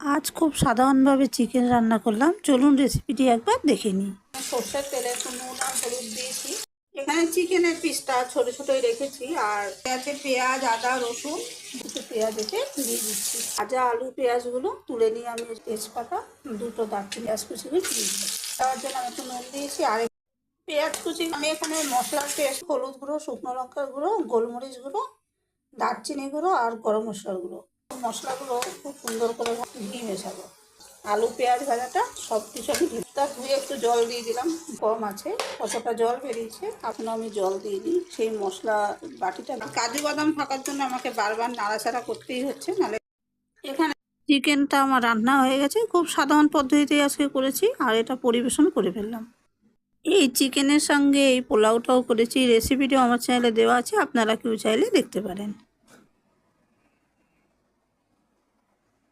আজ খুব সাধারণভাবে চিকেন রান্না করলাম, চলুন রেসিপিটি একবার দেখে নিই। সর্ষের তেলে একটু নুন আর হলুদ দিয়েছি। এখানে চিকেনের পিসটা ছোট ছোটই রেখেছি, আর আছে পেঁয়াজ, আদা, রসুন, দুটো পেঁয়াজ এতে দিয়ে দিচ্ছি। ভাজা আলু পেঁয়াজগুলো তুলে নিয়ে আমি তেজপাতা, দুটো দারচিনি, পেঁয়াজ কুচি দিয়ে দিচ্ছি। তার জন্য আমি একটু নুন দিয়েছি। আর পেঁয়াজ কুচি আমি এখানে মশলার পেস্ট, হলুদ গুঁড়ো, শুকনো লঙ্কার গুঁড়ো, গোলমরিচ গুঁড়ো, দারচিনি গুঁড়ো আর গরম মশলার গুঁড়ো, মশলাগুলো খুব সুন্দর করে ঘি মেশাবো। আলু পেঁয়াজ ভাজাটা সব কিছু আমি তা ধুয়ে একটু জল দিয়ে দিলাম, কম আছে, কতটা জল বেরিয়েছে এখন আমি জল দিয়ে দিই। সেই মশলা বাটিটা, কাজু বাদাম থাকার জন্য আমাকে বারবার নাড়াচাড়া করতেই হচ্ছে, নাহলে এখানে চিকেনটা আমার রান্না হয়ে গেছে। খুব সাধারণ পদ্ধতিতে আজকে করেছি, আর এটা পরিবেশন করে ফেললাম। এই চিকেনের সঙ্গে এই পোলাওটাও করেছি, রেসিপিটাও আমার চ্যানেলে দেওয়া আছে, আপনারা কেউ চাইলে দেখতে পারেন।